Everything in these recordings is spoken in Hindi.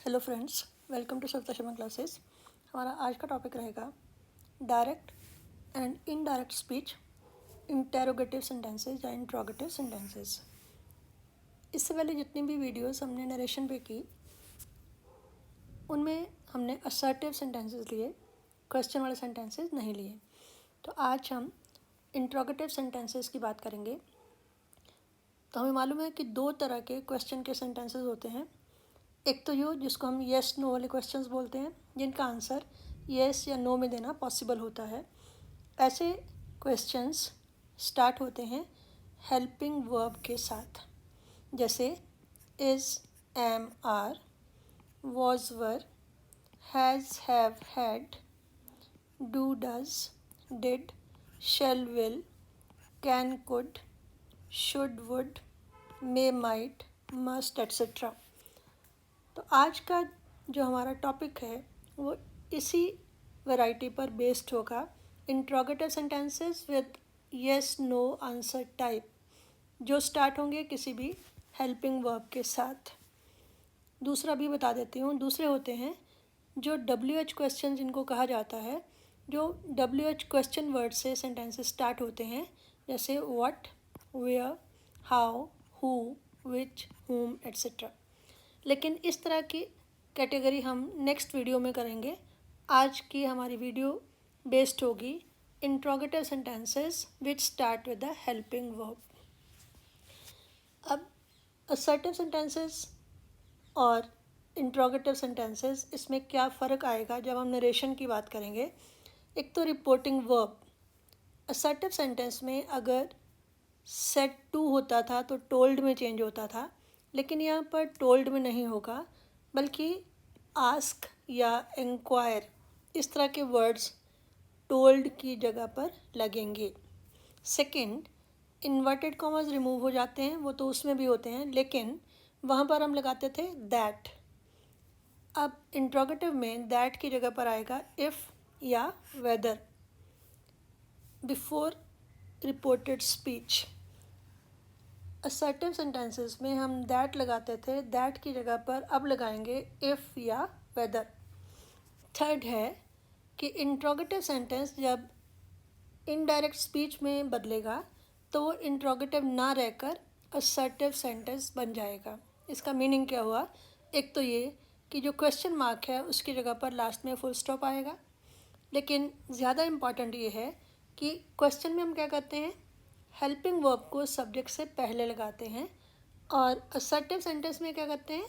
Hello friends, welcome to Savita Sharma classes. हमारा आज का टॉपिक रहेगा direct and indirect speech, interrogative sentences या इंट्रोगेटिव सेंटेंसेस। इससे पहले जितनी भी वीडियोस हमने नरेशन पे की उनमें हमने असर्टिव सेंटेंसेस लिए, क्वेश्चन वाले सेंटेंसेस नहीं लिए। तो आज हम इंट्रोगेटिव सेंटेंसेस की बात करेंगे। तो हमें मालूम है कि दो तरह के क्वेश्चन के सेंटेंसेस होते हैं। एक तो यो जिसको हम येस नो वाले क्वेश्चंस बोलते हैं, जिनका आंसर येस या नो में देना पॉसिबल होता है। ऐसे क्वेश्चंस स्टार्ट होते हैं हेल्पिंग वर्ब के साथ, जैसे is, am, are, was, were, has, have, had, do, does, did, shall, will, can, could, should, would, may, might, must, etcetera. तो आज का जो हमारा टॉपिक है वो इसी वैरायटी पर बेस्ड होगा। Interrogative sentences with yes no answer type, जो स्टार्ट होंगे किसी भी हेल्पिंग वर्ब के साथ। दूसरा भी बता देती हूँ, दूसरे होते हैं जो WH क्वेश्चन जिनको कहा जाता है, जो WH क्वेश्चन वर्ड से सेंटेंसेस स्टार्ट होते हैं, जैसे what, where, how, who, which, whom, etcetera. लेकिन इस तरह की कैटेगरी हम नेक्स्ट वीडियो में करेंगे। आज की हमारी वीडियो बेस्ड होगी interrogative sentences which start with the helping verb. अब असर्टिव सेंटेंसेस और इंट्रोगेटिव सेंटेंसेस, इसमें क्या फ़र्क आएगा जब हम नरेशन की बात करेंगे। एक तो रिपोर्टिंग वर्ब, असर्टिव सेंटेंस में अगर सेड टू होता था तो टोल्ड में चेंज होता था, लेकिन यहाँ पर टोल्ड में नहीं होगा, बल्कि आस्क या इंक्वायर, इस तरह के वर्ड्स टोल्ड की जगह पर लगेंगे। सेकंड, इन्वर्टेड कॉमास रिमूव हो जाते हैं, वो तो उसमें भी होते हैं, लेकिन वहाँ पर हम लगाते थे दैट। अब इंट्रोगेटिव में दैट की जगह पर आएगा इफ़ या whether before reported speech. Assertive sentences में हम दैट लगाते थे, दैट की जगह पर अब लगाएंगे इफ़ या वेदर। थर्ड है कि इंट्रोगेटिव सेंटेंस जब इनडायरेक्ट स्पीच में बदलेगा तो वो इंट्रोगेटिव ना रहकर असर्टिव सेंटेंस बन जाएगा। इसका मीनिंग क्या हुआ? एक तो ये कि जो क्वेश्चन मार्क है उसकी जगह पर लास्ट में फुल स्टॉप आएगा, लेकिन ज़्यादा इम्पॉर्टेंट ये है कि क्वेश्चन में हम क्या करते हैं, हेल्पिंग वर्ब को सब्जेक्ट से पहले लगाते हैं, और असर्टिव सेंटेंस में क्या करते हैं,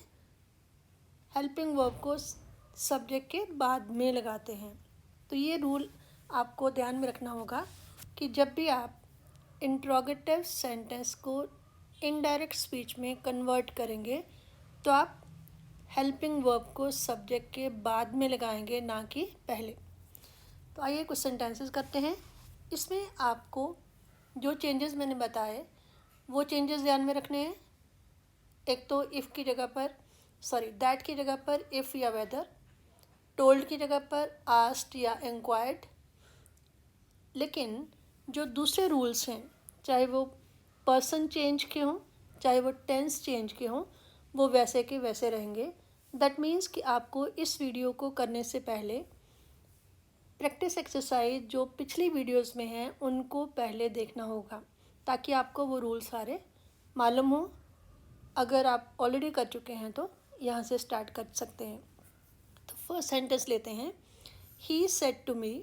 हेल्पिंग वर्ब को सब्जेक्ट के बाद में लगाते हैं। तो ये रूल आपको ध्यान में रखना होगा कि जब भी आप इंट्रोगेटिव सेंटेंस को इनडायरेक्ट स्पीच में कन्वर्ट करेंगे तो आप हेल्पिंग वर्ब को सब्जेक्ट के बाद में लगाएंगे, ना कि पहले। तो आइए कुछ सेंटेंसेस करते हैं। इसमें आपको जो चेंजेस मैंने बताए वो चेंजेस ध्यान में रखने हैं। एक तो इफ़ की जगह पर, दैट की जगह पर इफ़ या वेदर, टोल्ड की जगह पर आस्क्ड या इंक्वायर्ड। लेकिन जो दूसरे रूल्स हैं, चाहे वो पर्सन चेंज के हों, चाहे वो टेंस चेंज के हों, वो वैसे के वैसे रहेंगे। दैट मीन्स कि आपको इस वीडियो को करने से पहले प्रैक्टिस एक्सरसाइज जो पिछली वीडियोस में हैं उनको पहले देखना होगा, ताकि आपको वो रूल सारे मालूम हो। अगर आप ऑलरेडी कर चुके हैं तो यहाँ से स्टार्ट कर सकते हैं। तो फर्स्ट सेंटेंस लेते हैं, he said to me,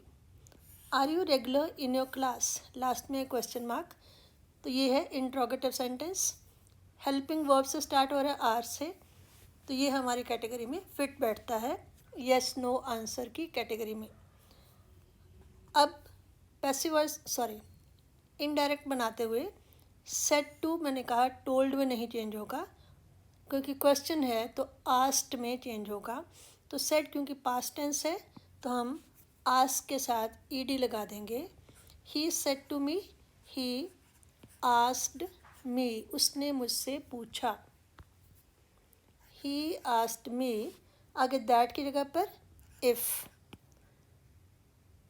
are you regular in your class, last में क्वेश्चन मार्क। तो ये है इंट्रोगेटिव सेंटेंस, हेल्पिंग वर्ब से स्टार्ट हो रहा है आर से, तो ये हमारी कैटेगरी में फिट बैठता है, येस नो आंसर की कैटेगरी में। अब पैसिव वॉइस इनडायरेक्ट बनाते हुए सेड टू मैंने कहा टोल्ड में नहीं चेंज होगा, क्योंकि क्वेश्चन है तो आस्क्ड में चेंज होगा। तो सेड क्योंकि पास्ट टेंस है तो हम आस्क के साथ ईडी लगा देंगे। He said to me, he asked me, उसने मुझसे पूछा। ही आस्क्ड मी, आगे दैट की जगह पर if.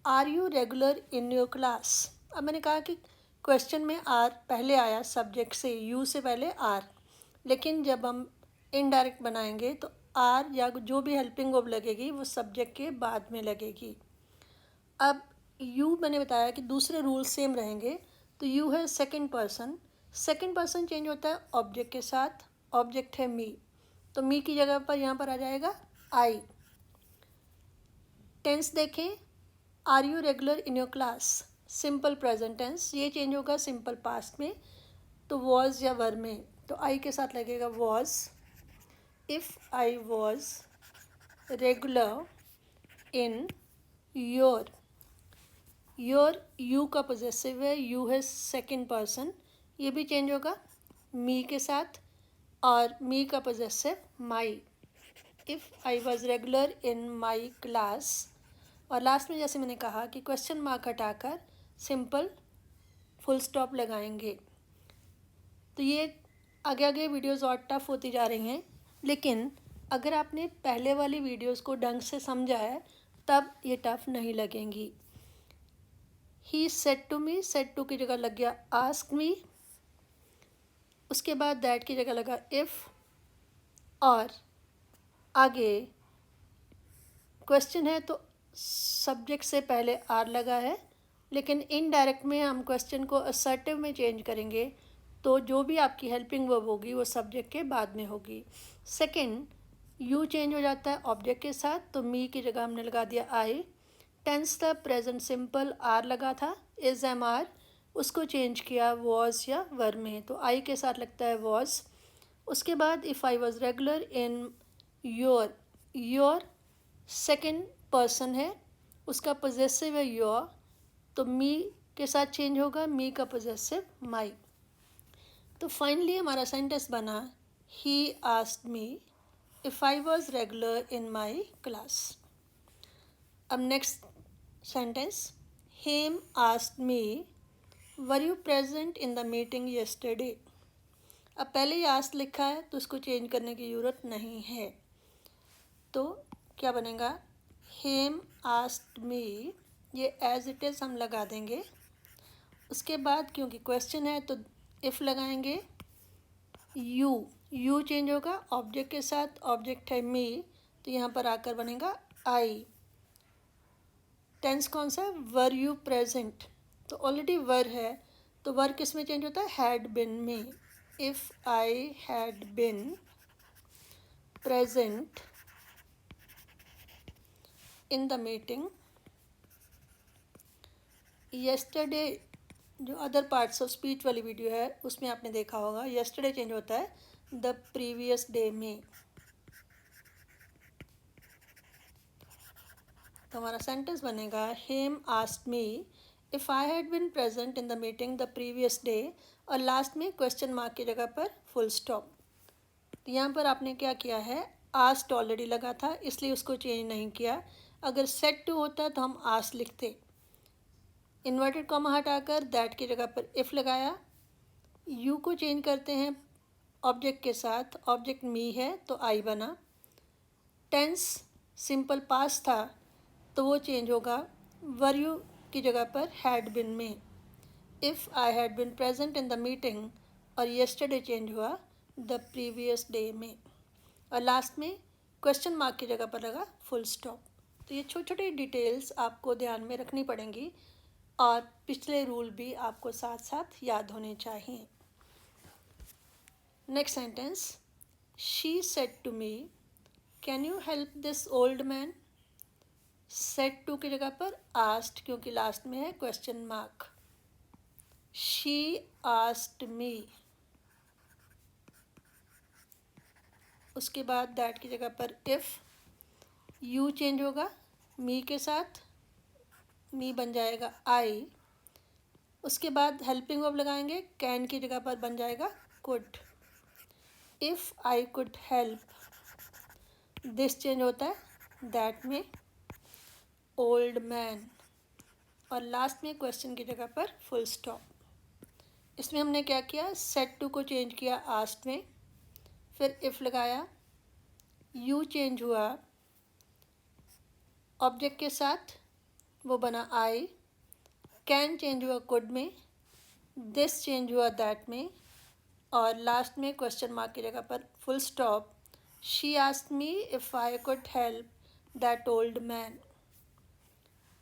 Are you regular in your class, अब मैंने कहा कि क्वेश्चन में आर पहले आया सब्जेक्ट से, यू से पहले आर, लेकिन जब हम इनडायरेक्ट बनाएंगे तो आर या जो भी हेल्पिंग वर्ब लगेगी वो सब्जेक्ट के बाद में लगेगी। अब यू मैंने बताया कि दूसरे रूल सेम रहेंगे। तो यू है सेकंड पर्सन चेंज होता है ऑब्जेक्ट के साथ। ऑब्जेक्ट है मी, तो मी की जगह पर यहाँ पर आ जाएगा आई। टेंस देखें, are you regular in your class, simple present tense, ये चेंज होगा सिंपल पास्ट में, तो वॉज या वर में, तो आई के साथ लगेगा was. If I was regular in your, your you का पोजेसिव है, यू है सेकंड पर्सन, ये भी चेंज होगा मी के साथ, और मी का possessive my. If I was regular in my class, और लास्ट में जैसे मैंने कहा कि क्वेश्चन मार्क हटाकर सिंपल फुल स्टॉप लगाएंगे। तो ये आगे आगे वीडियोस और टफ़ होती जा रही हैं, लेकिन अगर आपने पहले वाली वीडियोस को ढंग से समझा है तब ये टफ़ नहीं लगेंगी। He said to me, said to की जगह लग गया आस्क मी, उसके बाद दैट की जगह लगा इफ़, और आगे क्वेश्चन है तो सब्जेक्ट से पहले आर लगा है, लेकिन इनडायरेक्ट में हम क्वेश्चन को असर्टिव में चेंज करेंगे तो जो भी आपकी हेल्पिंग वर्ब होगी वो सब्जेक्ट के बाद में होगी। सेकंड, यू चेंज हो जाता है ऑब्जेक्ट के साथ, तो मी की जगह हमने लगा दिया आई। टेंस था प्रेजेंट सिंपल, आर लगा था, इज एम आर, उसको चेंज किया वॉज या वर में, तो आई के साथ लगता है वॉज। उसके बाद if I was regular in your, your second person है, उसका पोजेसिव है योर, तो मी के साथ चेंज होगा, मी का पोजेसिव माई। तो फाइनली हमारा सेंटेंस बना he asked me if I was regular in my class. अब next sentence, him asked me were you present in the meeting yesterday. अब पहले ही आस्क्ड लिखा है तो उसको चेंज करने की ज़रूरत नहीं है, तो क्या बनेगा हिम आस्क्ड मी, ये एज इट इज़ हम लगा देंगे। उसके बाद क्योंकि क्वेश्चन है तो इफ़ लगाएंगे, यू चेंज होगा ऑब्जेक्ट के साथ, ऑब्जेक्ट है मी, तो यहाँ पर आकर बनेगा आई। टेंस कौन सा, वर यू प्रेजेंट, तो ऑलरेडी वर है, तो वर किस में चेंज होता है, हैड बिन में। If I had been present in the meeting yesterday, जो अदर पार्ट्स ऑफ स्पीच वाली वीडियो है उसमें आपने देखा होगा येस्टरडे चेंज होता है द प्रीवियस डे में। तो हमारा सेंटेंस बनेगा him asked me if I had been present in the meeting the previous day, और लास्ट में क्वेश्चन मार्क की जगह पर फुल स्टॉप। तो यहाँ पर आपने क्या किया है, आस्क्ड ऑलरेडी लगा था इसलिए उसको चेंज नहीं किया। अगर सेड टू होता तो हम आस्क्ड लिखते, इन्वर्टेड कॉमा हटाकर दैट की जगह पर इफ़ लगाया। यू को चेंज करते हैं ऑब्जेक्ट के साथ, ऑब्जेक्ट मी है तो आई बना। टेंस सिंपल पास था तो वो चेंज होगा वर यू की जगह पर हैड बिन में। If I had been present in the meeting, और येस्टरडे चेंज हुआ द प्रीवियस डे में, और लास्ट में क्वेश्चन मार्क की जगह पर लगा फुल स्टॉप। तो ये छोटी छोटी डिटेल्स आपको ध्यान में रखनी पड़ेंगी और पिछले रूल भी आपको साथ साथ याद होने चाहिए। Next sentence, she said to me can you help this old man. Said to की जगह पर आस्क्ड, क्योंकि लास्ट में है question mark. She asked me, उसके बाद दैट की जगह पर इफ़, यू चेंज होगा मी के साथ, मी बन जाएगा आई। उसके बाद हेल्पिंग वर्ब लगाएंगे, कैन की जगह पर बन जाएगा could. If I could help, this change होता है दैट में ओल्ड मैन, और लास्ट में क्वेश्चन की जगह पर फुल स्टॉप। इसमें हमने क्या किया, सेड टू को चेंज किया आस्क्ड में, फिर इफ़ लगाया, यू चेंज हुआ ऑब्जेक्ट के साथ, वो बना आई। कैन चेंज हुआ कुड में, दिस चेंज हुआ दैट में, और लास्ट में क्वेश्चन मार्क की जगह पर full stop, she asked me if I could help that old man.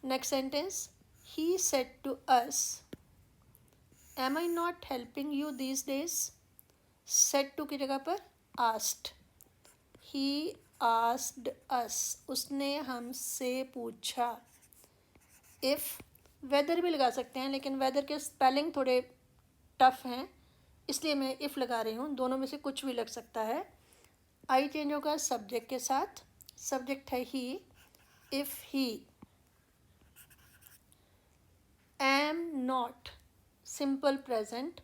Next sentence, he said to us, am I not helping you these days. Said to की जगह पर आस्क्ड। ही आस्क्ड अस, उसने हमसे पूछा। इफ़, वेदर भी लगा सकते हैं, लेकिन वेदर के स्पेलिंग थोड़े टफ हैं, इसलिए मैं इफ़ लगा रही हूँ। दोनों में से कुछ भी लग सकता है। आई चेंज होगा सब्जेक्ट के साथ। सब्जेक्ट है he. If he, am not simple present,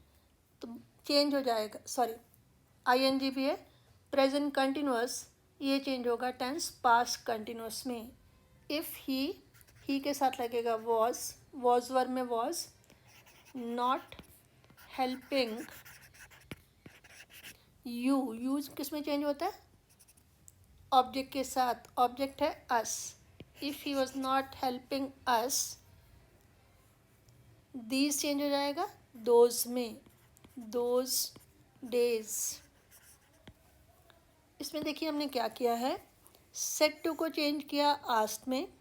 तो चेंज हो जाएगा, सॉरी आईएनजी भी है। प्रेजेंट कंटिन्यूअस, ये चेंज होगा टेंस पास्ट कंटिन्यूअस में। इफ़ ही के साथ लगेगा वॉज वर्ब में was. Not helping you, use किस में चेंज होता है? ऑब्जेक्ट के साथ। ऑब्जेक्ट है us. If he was not helping us, these change हो जाएगा दोज में, दोज डेज। इसमें देखिए हमने क्या किया है, सेड टू को चेंज किया आस्क्ड में,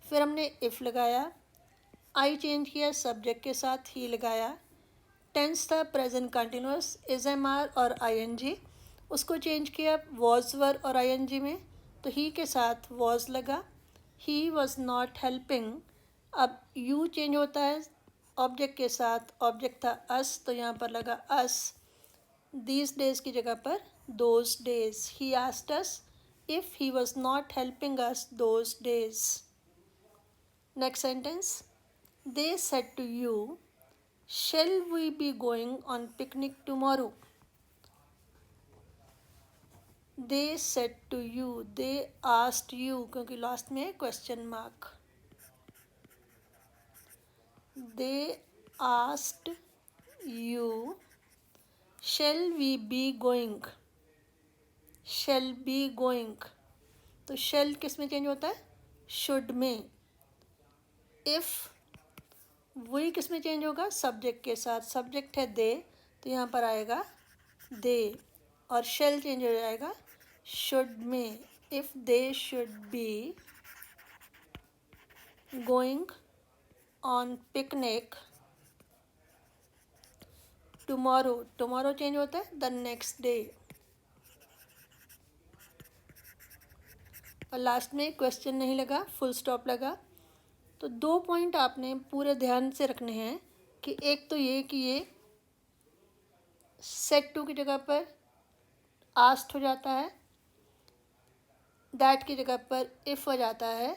फिर हमने इफ़ लगाया। आई चेंज किया सब्जेक्ट के साथ, ही लगाया। टेंस था present continuous, is am are और आईएनजी, उसको चेंज किया वॉज वर्ब और आईएनजी में, तो ही के साथ वॉज लगा। ही वॉज नॉट हेल्पिंग, अब यू चेंज होता है ऑब्जेक्ट के साथ। ऑब्जेक्ट था अस, तो यहाँ पर लगा अस। दीज डेज की जगह पर those days. He asked us if he was not helping us those days. Next sentence, they said to you, shall we be going on picnic tomorrow? They said to you, they asked you, क्योंकि लास्ट में है question mark. They asked you, shall we be going? Shall be going, तो shall किस में चेंज होता है? should में। if, वही किस में चेंज होगा? सब्जेक्ट के साथ। सब्जेक्ट है दे, तो यहाँ पर आएगा दे, और शेल चेंज हो जाएगा शुड में। If they should be going on picnic tomorrow, tomorrow change होता है द नेक्स्ट डे, और लास्ट में क्वेश्चन नहीं लगा, फुल स्टॉप लगा। तो 2 पॉइंट आपने पूरे ध्यान से रखने हैं कि एक तो ये कि ये सेड टू की जगह पर आस्क्ड हो जाता है, दैट की जगह पर इफ़ हो जाता है,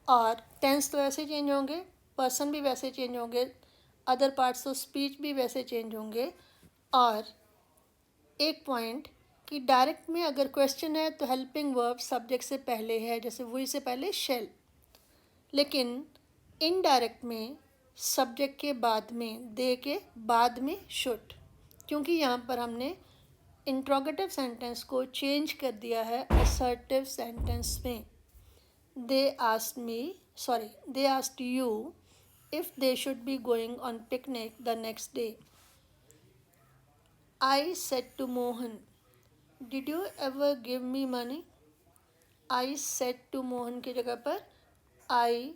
और टेंस तो ऐसे चेंज होंगे, पर्सन भी वैसे चेंज होंगे, अदर पार्ट्स ऑफ स्पीच भी वैसे चेंज होंगे। और एक पॉइंट कि डायरेक्ट में अगर क्वेश्चन है तो हेल्पिंग वर्ब सब्जेक्ट से पहले है, जैसे वही से पहले शेल। लेकिन इनडायरेक्ट में सब्जेक्ट के बाद में, दे के बाद में शुड, क्योंकि यहाँ पर हमने इंट्रोगेटिव सेंटेंस को चेंज कर दिया है असर्टिव सेंटेंस में। They asked you if they should be going on picnic the next day. I said to Mohan, did you ever give me money? I said to Mohan की जगह पर आई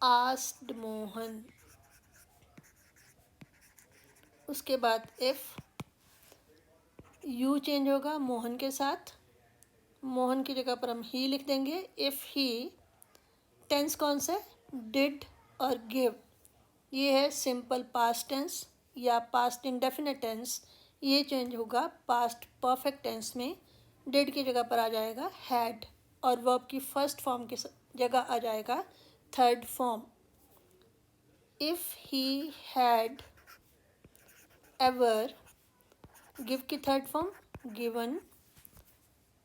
आस्क्ड मोहन। उसके बाद इफ़, यू चेंज होगा मोहन के साथ, मोहन की जगह पर हम ही लिख देंगे। इफ़ ही, टेंस कौन सा है? डिड और गिव, ये है सिंपल पास्ट टेंस या पास्ट इंडेफिनिट टेंस, ये चेंज होगा पास्ट परफेक्ट टेंस में। डिड की जगह पर आ जाएगा हैड, और वर्ब की फर्स्ट फॉर्म की जगह आ जाएगा third form. If he had ever, give की थर्ड फॉर्म गिवन।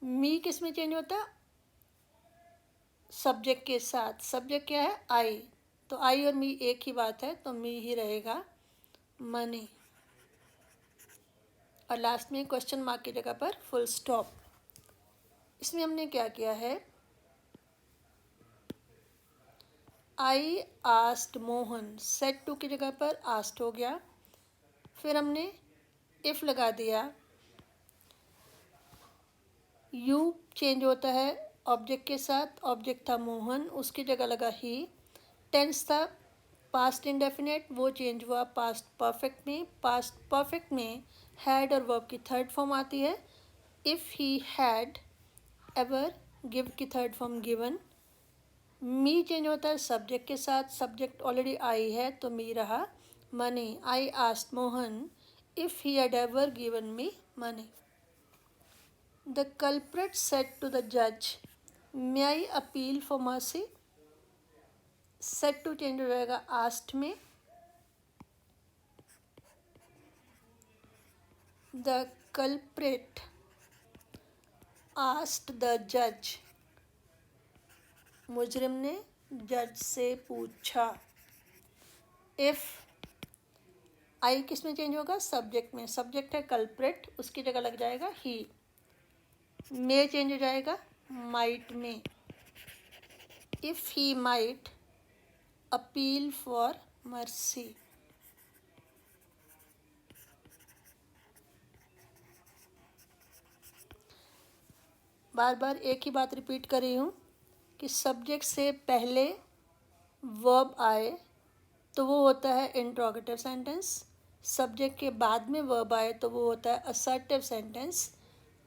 मी किस में चेंज होता है? सब्जेक्ट के साथ। सब्जेक्ट क्या है? आई, तो आई और मी एक ही बात है, तो मी ही रहेगा मनी। और लास्ट में क्वेश्चन मार्क की जगह पर फुल स्टॉप। इसमें हमने क्या किया है, I asked Mohan, said to की जगह पर आस्क्ड हो गया, फिर हमने इफ़ लगा दिया, यू चेंज होता है ऑब्जेक्ट के साथ, ऑब्जेक्ट था मोहन, उसकी जगह लगा ही। टेंस था पास्ट इंडेफिनेट, वो चेंज हुआ पास्ट परफेक्ट में। पास्ट परफेक्ट में हैड और वर्ब की थर्ड फॉर्म आती है। If he had ever, give की थर्ड फॉर्म गिवन। मी चेंज होता है सब्जेक्ट के साथ, सब्जेक्ट ऑलरेडी आई है तो मी रहा। Money, I asked Mohan if he had ever given me money. The culprit said to the जज may I appeal for mercy. Said to change हो जाएगा आस्क्ड में। द कल्प्रिट आस्क्ड द जज, मुजरिम ने जज से पूछा। इफ़, आई किस में चेंज होगा सब्जेक्ट में, सब्जेक्ट है कल्प्रिट, उसकी जगह लग जाएगा ही। मे चेंज हो जाएगा माइट में। If he might appeal for mercy. बार बार एक ही बात रिपीट कर रही हूँ कि सब्जेक्ट से पहले वर्ब आए तो वो होता है इंट्रोगेटिव सेंटेंस, सब्जेक्ट के बाद में वर्ब आए तो वो होता है असर्टिव सेंटेंस।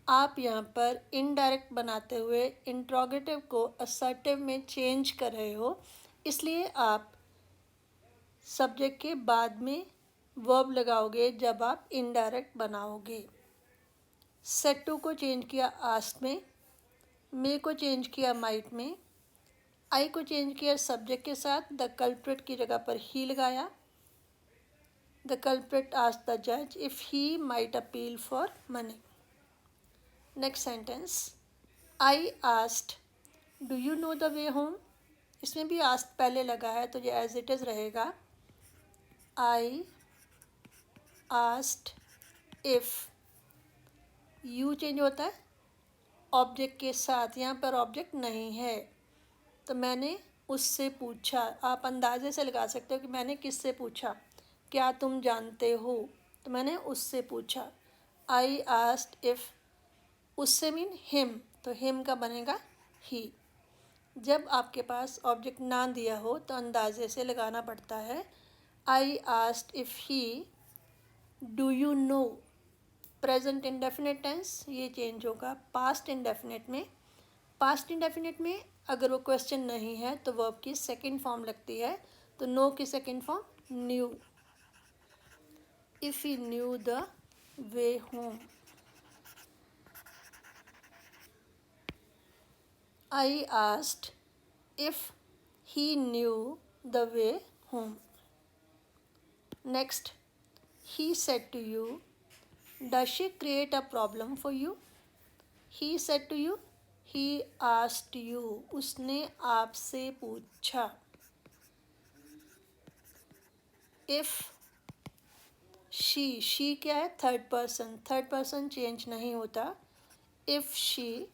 आप यहाँ पर इनडायरेक्ट बनाते हुए इंट्रोगेटिव को असर्टिव में चेंज कर रहे हो, इसलिए आप सब्जेक्ट के बाद में वर्ब लगाओगे जब आप इनडायरेक्ट बनाओगे। सेड टू को चेंज किया आस्क्ड में, मे को चेंज किया माइट में, आई को चेंज किया सब्जेक्ट के साथ, द कल्प्रिट की जगह पर ही लगाया। द कल्प्रिट आस्क्ड द जज if he might appeal for money. Next sentence, I asked do you know the way home. इसमें भी आस्क्ड पहले लगा है तो ये एज इट इज़ रहेगा। आई आस्क्ड इफ़, यू चेंज होता है ऑब्जेक्ट के साथ, यहाँ पर ऑब्जेक्ट नहीं है तो मैंने उससे पूछा। आप अंदाजे से लगा सकते हो कि मैंने किससे पूछा, क्या तुम जानते हो, तो मैंने उससे पूछा। आई आस्क्ड इफ़, उससे मीन हिम, तो हिम का बनेगा ही। जब आपके पास ऑब्जेक्ट ना दिया हो तो अंदाजे से लगाना पड़ता है। I asked if he, do you know, present indefinite tense, ये चेंज होगा पास्ट इंडेफिनिट में। पास्ट इंडेफिनिट में अगर वो क्वेश्चन नहीं है तो वर्ब की सेकंड फॉर्म लगती है, तो नो की second form knew. If he knew the way home. I asked if he knew the way home. Next, he said to you does she create a problem for you. He said to you, he asked you, उसने आपसे पूछा। इफ़ शी क्या है third person, third person change नहीं होता। इफ़ शी,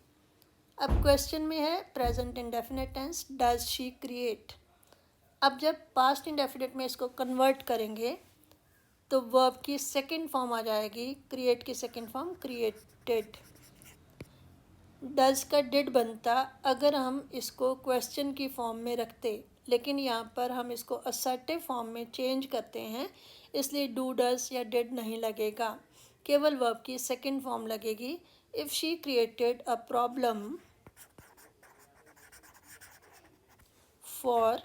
अब क्वेश्चन में है present indefinite tense, does she create. अब जब पास्ट इंडेफिनिट में इसको कन्वर्ट करेंगे तो वर्ब की सेकंड फॉर्म आ जाएगी, क्रिएट की सेकंड फॉर्म क्रिएटेड। डज का डिड बनता अगर हम इसको क्वेश्चन की फॉर्म में रखते, लेकिन यहाँ पर हम इसको असर्टिव फॉर्म में चेंज करते हैं, इसलिए डू डज या डिड नहीं लगेगा, केवल वर्ब की सेकंड फॉर्म लगेगी। If she created a problem for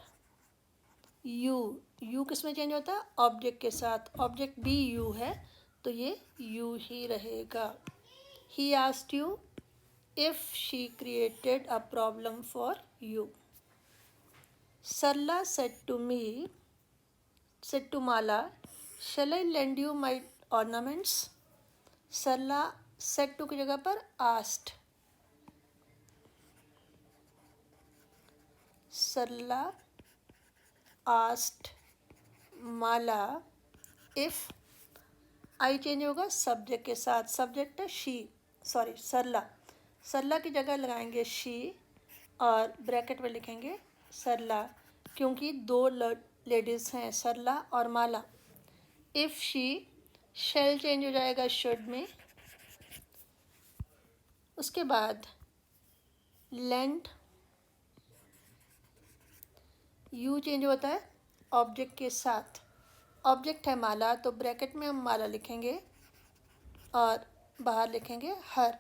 you, you किस में चेंज होता है ऑब्जेक्ट के साथ, ऑब्जेक्ट भी यू है तो ये यू ही रहेगा। ही asked you if she created a problem for you. Sarla said to Mala, shall I lend you my ornaments? Sarla said to की जगह पर asked. Sarla asked Mala if, I change होगा सब्जेक्ट के साथ, सब्जेक्ट है शी, सॉरी सरला, सरला की जगह लगाएंगे शी और ब्रैकेट में लिखेंगे सरला, क्योंकि दो लेडीज़ हैं सरला और माला। इफ़ शी, शेल चेंज हो जाएगा शुड में। उसके बाद लेंट, यू चेंज होता है ऑब्जेक्ट के साथ। ऑब्जेक्ट है माला, तो ब्रैकेट में हम माला लिखेंगे और बाहर लिखेंगे हर।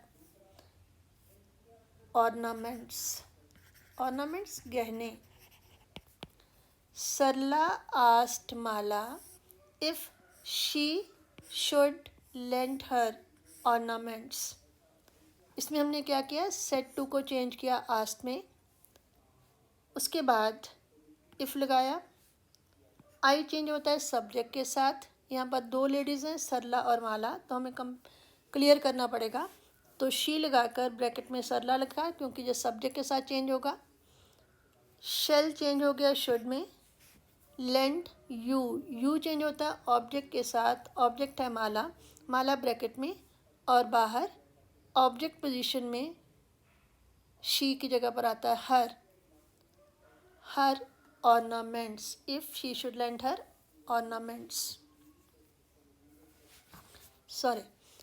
ऑर्नामेंट्स, ऑर्नामेंट्स गहने। Sarla asked Mala if she should lend her ornaments. इसमें हमने क्या किया, सेड टू को चेंज किया आस्क्ड में। उसके बाद इफ़ लगाया। आई चेंज होता है सब्जेक्ट के साथ। यहाँ पर दो लेडीज़ हैं, सरला और माला, तो हमें क्लियर करना पड़ेगा। तो शी लगाकर ब्रैकेट में सरला लिखा क्योंकि जो सब्जेक्ट के साथ चेंज होगा। शेल चेंज हो गया शुड में। लेंड, यू, यू चेंज होता है ऑब्जेक्ट के साथ। ऑब्जेक्ट है माला, माला ब्रैकेट में और बाहर ऑब्जेक्ट पोजीशन में शी की जगह पर आता है her. Her ornaments, if she should lend her ornaments. Sorry,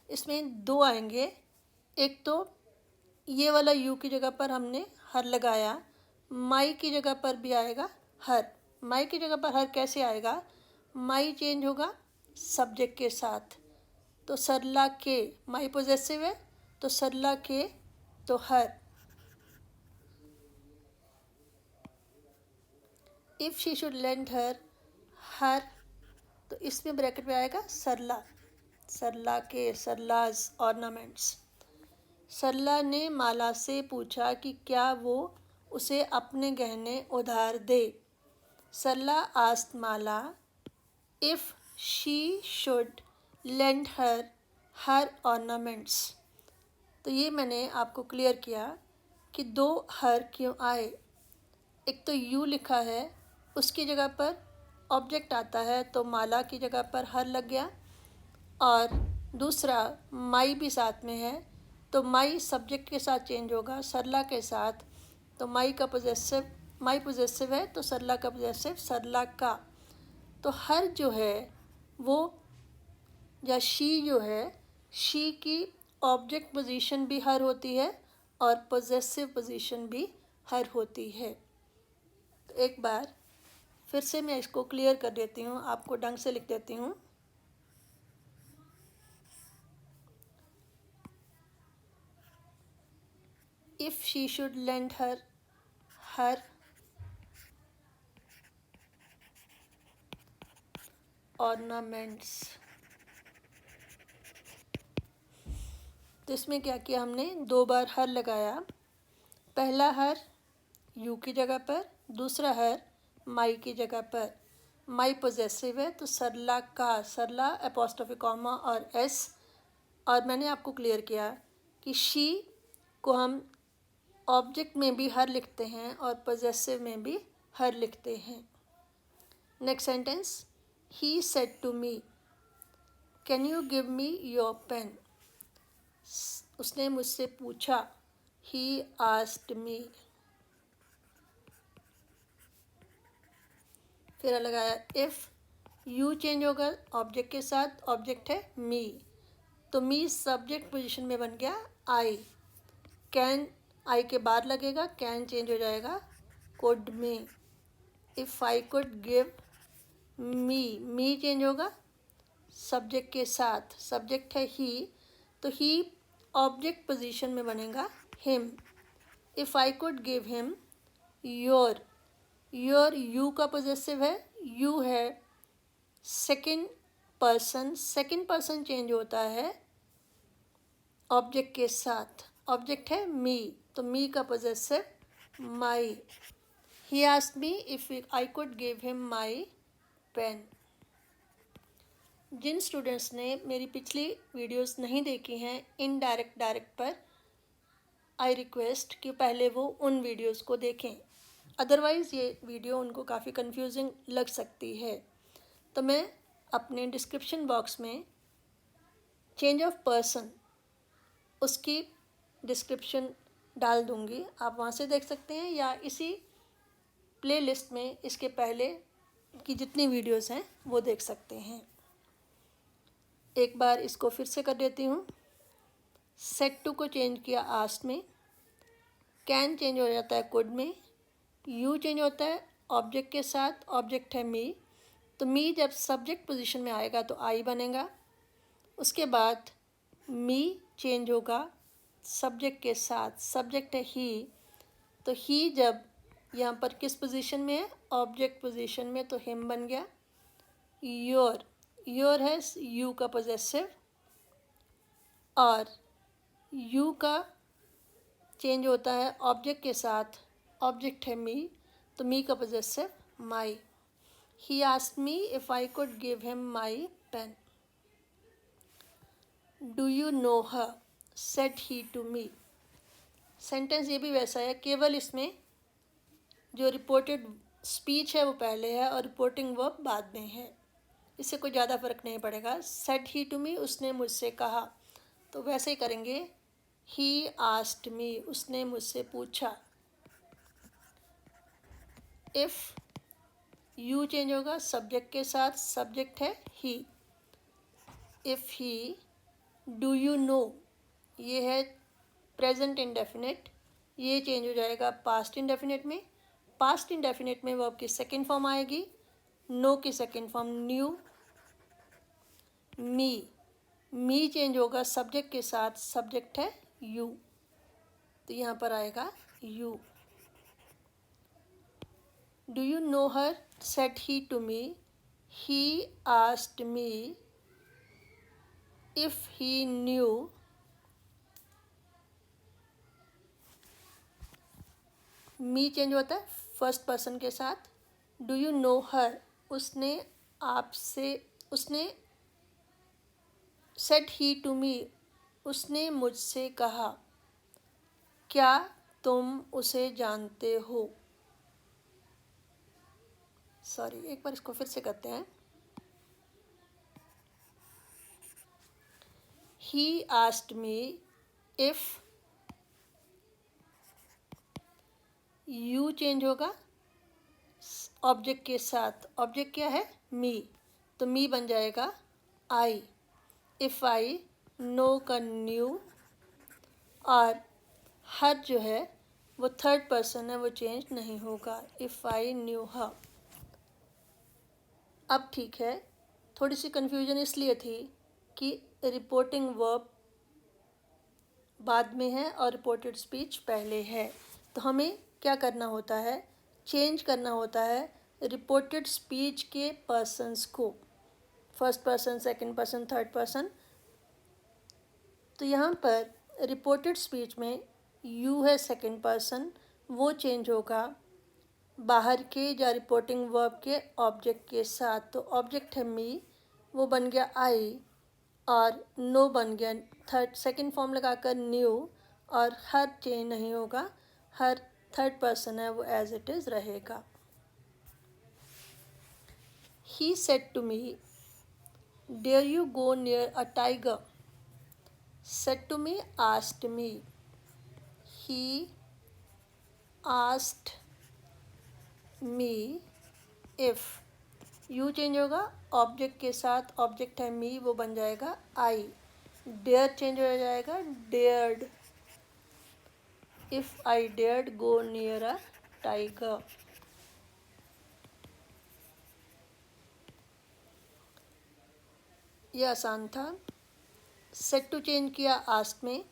इसमें दो आएंगे। एक तो ये वाला यू की जगह पर हमने हर लगाया, माई की जगह पर भी आएगा हर। माई की जगह पर हर कैसे आएगा, माई चेंज होगा सब्जेक्ट के साथ। तो सरला के, माई पोजेसिव है तो सरला के, तो हर। If she should lend her हर, तो इसमें ब्रैकेट में आएगा सरला, सरला के, सरलाज ऑर्नामेंट्स। सरला ने माला से पूछा कि क्या वो उसे अपने गहने उधार दे। Sarla asked Mala if she should lend her her ornaments. तो ये मैंने आपको क्लियर किया कि दो हर क्यों आए। एक तो यू लिखा है, उसकी जगह पर ऑब्जेक्ट आता है तो माला की जगह पर हर लग गया। और दूसरा माई भी साथ में है तो माई सब्जेक्ट के साथ चेंज होगा सरला के साथ। तो माई का पोजेसिव, माई पोजेसिव है तो सरला का पोजेसिव सरला का। तो हर जो है वो, या शी जो है, शी की ऑब्जेक्ट पोजीशन भी हर होती है और पोजेसिव पोजीशन भी हर होती है। तो एक बार फिर से मैं इसको क्लियर कर देती हूँ, आपको ढंग से लिख देती हूँ। If she should lend her her ornaments. तो इसमें क्या किया हमने, दो बार हर लगाया। पहला हर यू की जगह पर, दूसरा हर माई की जगह पर। माई पोजेसिव है तो सरला का, सरला एपोस्ट्रोफी कॉमा और एस। और मैंने आपको क्लियर किया कि शी को हम ऑब्जेक्ट में भी हर लिखते हैं और पोजेसिव में भी हर लिखते हैं। Next sentence, he said to me can you give me your pen. उसने मुझसे पूछा, ही आस्क्ड मी। फिर लगाया इफ़, यू चेंज होगा ऑब्जेक्ट के साथ। ऑब्जेक्ट है मी, तो मी सब्जेक्ट पोजीशन में बन गया आई। कैन आई के बाद लगेगा, कैन चेंज हो जाएगा कुड में। If I could give me, me change होगा सब्जेक्ट के साथ। सब्जेक्ट है ही, तो ही ऑब्जेक्ट पोजीशन में बनेगा him. If I could give him your, your you का पोजेसिव है, यू है second person. Second person change होता है ऑब्जेक्ट के साथ। ऑब्जेक्ट है मी, तो मी का possessive my. He asked me if I could give him my pen. जिन स्टूडेंट्स ने मेरी पिछली वीडियोस नहीं देखी हैं इनडायरेक्ट डायरेक्ट पर, आई रिक्वेस्ट कि पहले वो उन वीडियोस को देखें, अदरवाइज़ ये वीडियो उनको काफ़ी कंफ्यूजिंग लग सकती है। तो मैं अपने डिस्क्रिप्शन बॉक्स में चेंज ऑफ पर्सन, उसकी डिस्क्रिप्शन डाल दूँगी, आप वहाँ से देख सकते हैं, या इसी प्लेलिस्ट में इसके पहले की जितनी वीडियोस हैं वो देख सकते हैं। एक बार इसको फिर से कर देती हूँ। सेट टू को चेंज किया आस्ट में, कैन चेंज हो जाता है कुड में, यू चेंज होता है ऑब्जेक्ट के साथ, ऑब्जेक्ट है मी, तो मी जब सब्जेक्ट पोजीशन में आएगा तो आई बनेगा। उसके बाद मी चेंज होगा सब्जेक्ट के साथ, सब्जेक्ट है ही, तो ही जब यहाँ पर किस पोजीशन में है, ऑब्जेक्ट पोजीशन में, तो हिम बन गया। योर, योर है यू का पोजेसिव, और यू का चेंज होता है ऑब्जेक्ट के साथ, ऑब्जेक्ट है मी, तो मी का possessive my. He asked me if I could give him my pen. Do you know her, said he to me. Sentence ये भी वैसा है, केवल इसमें जो रिपोर्टेड स्पीच है वो पहले है और रिपोर्टिंग वर्ब बाद में है, इससे कोई ज़्यादा फर्क नहीं पड़ेगा। सेड ही टू मी, उसने मुझसे कहा, तो वैसे ही करेंगे। ही आस्क्ड मी, उसने मुझसे पूछा। इफ़ यू चेंज होगा सब्जेक्ट के साथ, सब्जेक्ट है he. If he, do you know, ये है प्रेजेंट इंडेफिनिट, ये चेंज हो जाएगा पास्ट इंडेफिनिट में। पास्ट इंडेफिनिट में वर्ब की सेकंड फॉर्म आएगी, नो की second form knew. Me, me change होगा सब्जेक्ट के साथ, सब्जेक्ट है यू, तो यहाँ पर आएगा you. Do you know her, said he to me. He asked me if he new. Me change होता है फर्स्ट पर्सन के साथ। डू यू नो हर, उसने आपसे, उसने, सेड ही टू मी, उसने मुझसे कहा, क्या तुम उसे जानते हो। सॉरी, एक बार इसको फिर से करते हैं। ही asked me if, you change होगा ऑब्जेक्ट के साथ, ऑब्जेक्ट क्या है मी, तो मी बन जाएगा आई। इफ़ आई, नो का न्यू, और हर जो है वो थर्ड पर्सन है, वो चेंज नहीं होगा। इफ़ आई न्यू हर। अब ठीक है, थोड़ी सी कन्फ्यूजन इसलिए थी कि रिपोर्टिंग वर्ब बाद में है और रिपोर्टेड स्पीच पहले है, तो हमें क्या करना होता है, चेंज करना होता है रिपोर्टेड स्पीच के पर्सन्स को, first person, second person, third person. तो यहाँ पर रिपोर्टेड स्पीच में यू है सेकंड पर्सन, वो चेंज होगा बाहर के या रिपोर्टिंग वर्ब के ऑब्जेक्ट के साथ, तो ऑब्जेक्ट है मी, वो बन गया आई, और नो बन गया थर्ड, सेकंड फॉर्म लगाकर न्यू, और हर चेंज नहीं होगा, हर थर्ड पर्सन है वो एज इट इज़ रहेगा। He said to me, dare you go near a tiger. Said to me, asked me. He asked me if, you change होगा ऑब्जेक्ट के साथ, ऑब्जेक्ट है मी, वो बन जाएगा आई। डेयर चेंज हो जाएगा dared. If I dared go near a tiger. ये आसान था। सेट टू चेंज किया आस्क में,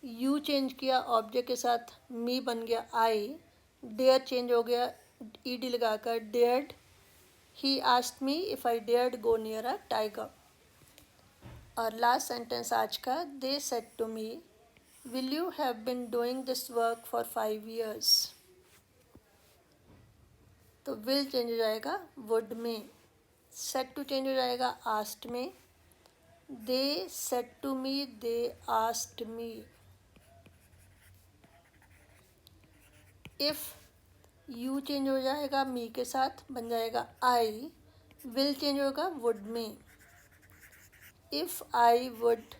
यू चेंज किया ऑब्जेक्ट के साथ, मी बन गया आई। डेयर चेंज हो गया ईडी लगाकर dared. He asked me if I dared go near a tiger. और लास्ट सेंटेंस आज का, they said to me, will you have been doing this work for 5 years। तो विल चेंज हो जाएगा वुड में, सेड टू चेंज हो जाएगा आस्क्ड में, they said to me, they asked me. If, you change हो जाएगा मी के साथ, बन जाएगा आई। विल चेंज होगा वुड में। If I would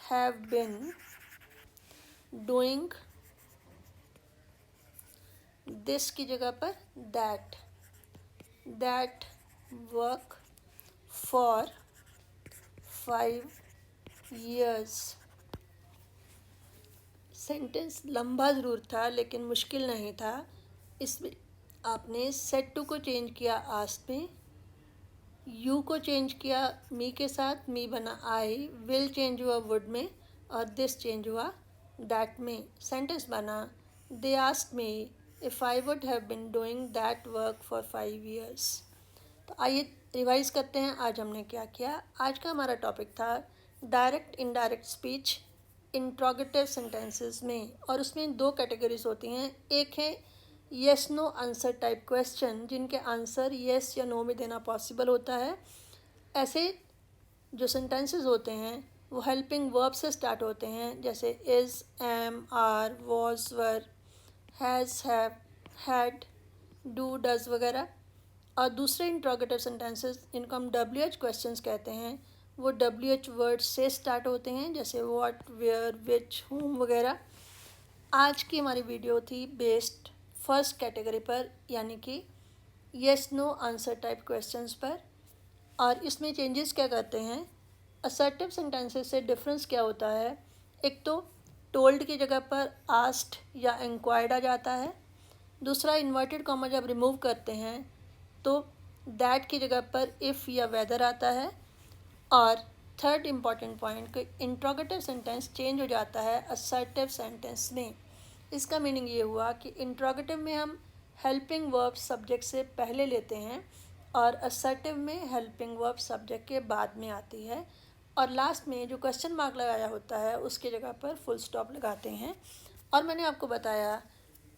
have been doing, this की जगह पर that, that work for 5 years। Sentence लंबा ज़रूर था लेकिन मुश्किल नहीं था। इसमें आपने सेड टू को चेंज किया आस्क्ड में, यू को चेंज किया मी के साथ, मी बना आई, विल चेंज हुआ वुड में और दिस चेंज हुआ दैट में। सेंटेंस बना they asked me if I would have been doing that work for 5 years। तो आइए रिवाइज करते हैं आज हमने क्या किया। आज का हमारा टॉपिक था direct indirect speech interrogative sentences में, और उसमें 2 कैटेगरीज होती हैं। एक है yes no answer type question, जिनके आंसर येस या नो में देना पॉसिबल होता है। ऐसे जो सेंटेंसेस होते हैं वो हेल्पिंग वर्ब से स्टार्ट होते हैं, जैसे is, am, are, was, were, has, have, had, do, does वगैरह। और दूसरे इंट्रोगेटिव सेंटेंसेस जिनको हम WH क्वेश्चंस कहते हैं वो WH वर्ड्स से स्टार्ट होते हैं, जैसे व्हाट, वेयर, विच, हुम वगैरह। आज की हमारी वीडियो थी बेस्ड फर्स्ट कैटेगरी पर, यानी कि yes no answer type questions पर। और इसमें चेंजेस क्या करते हैं, असर्टिव सेंटेंसेस से डिफरेंस क्या होता है। एक तो टोल्ड की जगह पर आस्क्ड या इंक्वायर्ड आ जाता है। दूसरा, इन्वर्टेड कॉमा जब रिमूव करते हैं तो दैट की जगह पर इफ़ या वेदर आता है। और थर्ड इम्पॉर्टेंट पॉइंट कि इंट्रोगेटिव सेंटेंस चेंज हो जाता है असर्टिव सेंटेंस में। इसका मीनिंग ये हुआ कि इंट्रोगेटिव में हम हेल्पिंग वर्ब सब्जेक्ट से पहले लेते हैं और असर्टिव में हेल्पिंग वर्ब सब्जेक्ट के बाद में आती है, और लास्ट में जो क्वेश्चन मार्क लगाया होता है उसकी जगह पर फुल स्टॉप लगाते हैं। और मैंने आपको बताया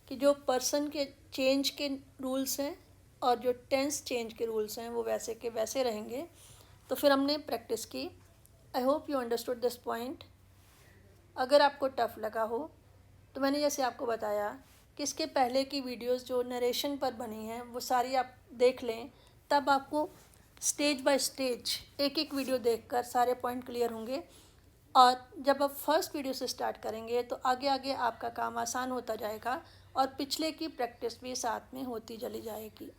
कि जो पर्सन के चेंज के रूल्स हैं और जो टेंस चेंज के रूल्स हैं वो वैसे के वैसे रहेंगे। तो फिर हमने प्रैक्टिस की। I hope you understood this point. अगर आपको टफ़ लगा हो तो मैंने जैसे आपको बताया कि इसके पहले की वीडियोस जो नरेशन पर बनी हैं वो सारी आप देख लें, तब आपको स्टेज बाय स्टेज एक एक वीडियो देखकर सारे पॉइंट क्लियर होंगे। और जब आप फर्स्ट वीडियो से स्टार्ट करेंगे तो आगे आगे आपका काम आसान होता जाएगा और पिछले की प्रैक्टिस भी साथ में होती चली जाएगी।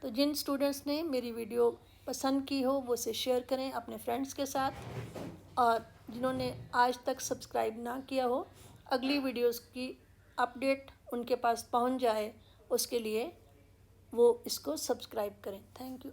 तो जिन स्टूडेंट्स ने मेरी वीडियो पसंद की हो वो उसे शेयर करें अपने फ्रेंड्स के साथ, और जिन्होंने आज तक सब्सक्राइब ना किया हो अगली वीडियोस की अपडेट उनके पास पहुंच जाए उसके लिए वो इसको सब्सक्राइब करें। Thank you.